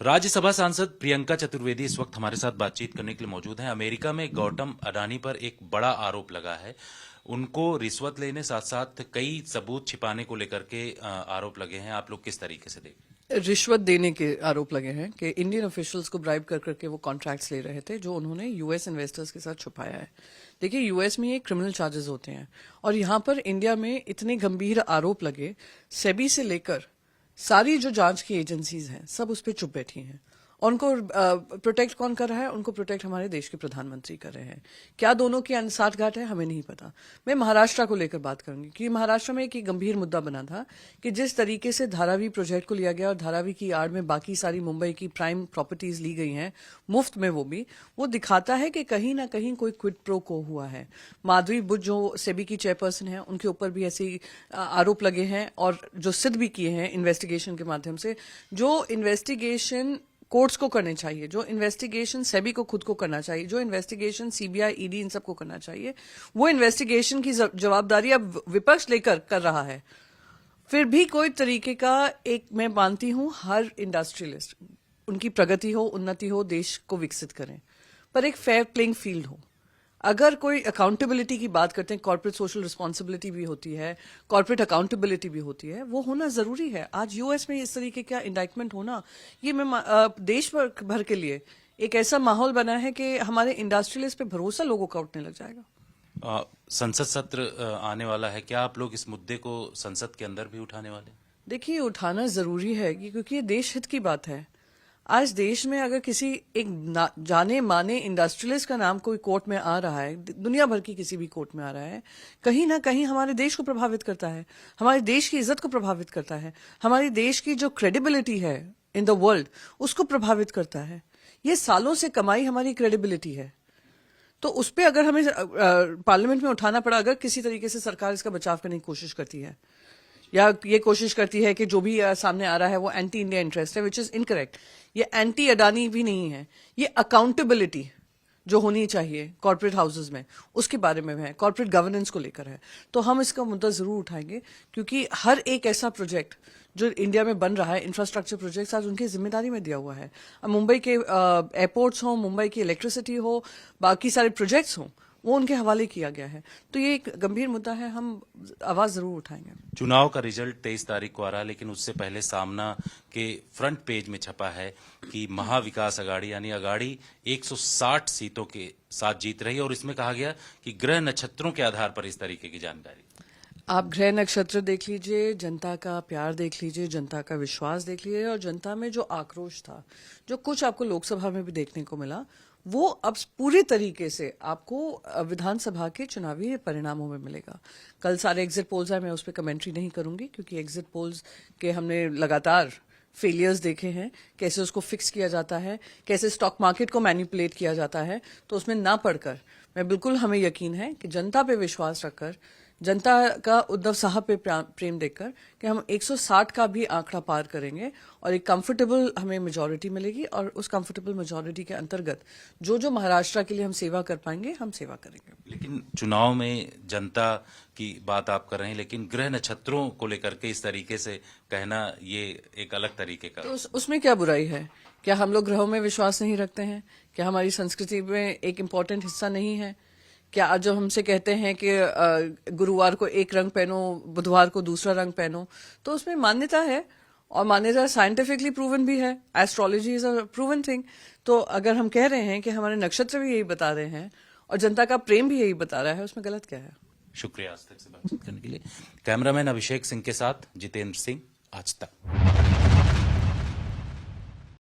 राज्यसभा सांसद प्रियंका चतुर्वेदी इस वक्त हमारे साथ बातचीत करने के लिए मौजूद हैं। अमेरिका में गौतम अडानी पर एक बड़ा आरोप लगा है। उनको रिश्वत लेने साथ साथ कई सबूत छिपाने को लेकर के आरोप लगे हैं। आप लोग किस तरीके से देखें? रिश्वत देने के आरोप लगे हैं कि इंडियन ऑफिशियल्स को ब्राइब कर करके वो कॉन्ट्रैक्ट्स ले रहे थे जो उन्होंने यूएस इन्वेस्टर्स के साथ छुपाया है। देखिए, यूएस में ये क्रिमिनल चार्जेस होते हैं और यहाँ पर इंडिया में इतने गंभीर आरोप लगे, सेबी से लेकर सारी जो जांच की एजेंसीज हैं सब उस पर चुप बैठी हैं। और उनको प्रोटेक्ट कौन कर रहा है? उनको प्रोटेक्ट हमारे देश के प्रधानमंत्री कर रहे हैं। क्या दोनों की साठगांठ है हमें नहीं पता। मैं महाराष्ट्र को लेकर बात करूंगी क्योंकि महाराष्ट्र में एक गंभीर मुद्दा बना था कि जिस तरीके से धारावी प्रोजेक्ट को लिया गया और धारावी की आड़ में बाकी सारी मुंबई की प्राइम प्रॉपर्टीज ली गई हैं मुफ्त में, वो दिखाता है कि कहीं ना कहीं कोई क्विड प्रो को हुआ है। माधवी बुद्ध जो सेबी की चेयरपर्सन है, उनके ऊपर भी ऐसे आरोप लगे हैं और जो सिद्ध भी किए हैं इन्वेस्टिगेशन के माध्यम से। जो इन्वेस्टिगेशन कोर्ट्स को करने चाहिए, जो इन्वेस्टिगेशन सेबी को खुद को करना चाहिए, जो इन्वेस्टिगेशन सीबीआई, ईडी इन सबको करना चाहिए, वो इन्वेस्टिगेशन की जवाबदारी अब विपक्ष लेकर कर रहा है। फिर भी कोई तरीके का मैं मानती हूं हर इंडस्ट्रियलिस्ट, उनकी प्रगति हो, उन्नति हो, देश को विकसित करें, पर एक फेयर प्लेइंग फील्ड हो। अगर कोई अकाउंटेबिलिटी की बात करते हैं, कॉर्पोरेट सोशल रिस्पॉन्सिबिलिटी भी होती है, कॉर्पोरेट अकाउंटेबिलिटी भी होती है, वो होना जरूरी है। आज यूएस में इस तरीके का इंडाइटमेंट होना, ये मैं देश भर के लिए एक ऐसा माहौल बना है कि हमारे इंडस्ट्रियलिस्ट पे भरोसा लोगों का उठने लग जाएगा। संसद सत्र आने वाला है, क्या आप लोग इस मुद्दे को संसद के अंदर भी उठाने वाले? देखिए, उठाना जरूरी है क्योंकि ये देश हित की बात है। आज देश में अगर किसी एक जाने माने इंडस्ट्रियलिस्ट का नाम कोई कोर्ट में आ रहा है, दुनिया भर की किसी भी कोर्ट में आ रहा है, कहीं ना कहीं हमारे देश को प्रभावित करता है, हमारे देश की इज्जत को प्रभावित करता है, हमारे देश की जो क्रेडिबिलिटी है इन द वर्ल्ड उसको प्रभावित करता है। ये सालों से कमाई हमारी क्रेडिबिलिटी है। तो उस पर अगर हमें पार्लियामेंट में उठाना पड़ा, अगर किसी तरीके से सरकार इसका बचाव करने की कोशिश करती है या ये कोशिश करती है कि जो भी सामने आ रहा है वो एंटी इंडिया इंटरेस्ट है, विच इज इनकरेक्ट। ये एंटी अडानी भी नहीं है, ये अकाउंटेबिलिटी जो होनी चाहिए कॉर्पोरेट हाउसेस में उसके बारे में है, कॉर्पोरेट गवर्नेंस को लेकर है। तो हम इसका मुद्दा जरूर उठाएंगे क्योंकि हर एक ऐसा प्रोजेक्ट जो इंडिया में बन रहा है, इंफ्रास्ट्रक्चर प्रोजेक्ट्स, आज उनकी जिम्मेदारी में दिया हुआ है। अब मुंबई के एयरपोर्ट्स हो, मुंबई की इलेक्ट्रिसिटी हो, बाकी सारे प्रोजेक्ट्स हों, वो उनके हवाले किया गया है। तो ये एक गंभीर मुद्दा है, हम आवाज जरूर उठाएंगे। चुनाव का रिजल्ट 23 तारीख को आ रहा है, लेकिन उससे पहले सामना के फ्रंट पेज में छपा है कि महाविकास अघाड़ी यानी अघाड़ी 160 सीटों के साथ जीत रही है और इसमें कहा गया कि ग्रह नक्षत्रों के आधार पर इस तरीके की जानकारी। आप ग्रह नक्षत्र देख लीजिए, जनता का प्यार देख लीजिए, जनता का विश्वास देख लीजिए और जनता में जो आक्रोश था, जो कुछ आपको लोकसभा में भी देखने को मिला, वो अब पूरी तरीके से आपको विधानसभा के चुनावी परिणामों में मिलेगा। कल सारे एग्जिट पोल्स आए, मैं उस पर कमेंट्री नहीं करूंगी क्योंकि एग्जिट पोल्स के हमने लगातार फेलियर्स देखे हैं, कैसे उसको फिक्स किया जाता है, कैसे स्टॉक मार्केट को मैनिपुलेट किया जाता है। तो उसमें ना पढ़कर मैं बिल्कुल, हमें यकीन है कि जनता पे विश्वास रखकर, जनता का उद्धव साहब पे प्रेम देखकर कि हम 160 का भी आंकड़ा पार करेंगे और एक कंफर्टेबल हमें मेजॉरिटी मिलेगी और उस कंफर्टेबल मेजॉरिटी के अंतर्गत जो जो महाराष्ट्र के लिए हम सेवा कर पाएंगे, हम सेवा करेंगे। लेकिन चुनाव में जनता की बात आप कर रहे हैं, लेकिन ग्रह नक्षत्रों को लेकर के इस तरीके से कहना ये एक अलग तरीके का। तो उसमें क्या बुराई है? क्या हम लोग ग्रहों में विश्वास नहीं रखते हैं? क्या हमारी संस्कृति में एक इम्पोर्टेंट हिस्सा नहीं है? क्या जो हमसे कहते हैं कि गुरुवार को एक रंग पहनो, बुधवार को दूसरा रंग पहनो, तो उसमें मान्यता है और मान्यता साइंटिफिकली प्रूवन भी है। Astrology is a proven thing. तो अगर हम कह रहे हैं कि हमारे नक्षत्र भी यही बता रहे हैं और जनता का प्रेम भी यही बता रहा है, उसमें गलत क्या है? शुक्रिया आज तक से बातचीत करने के लिए। कैमरामैन अभिषेक सिंह के साथ जितेंद्र सिंह, आज तक।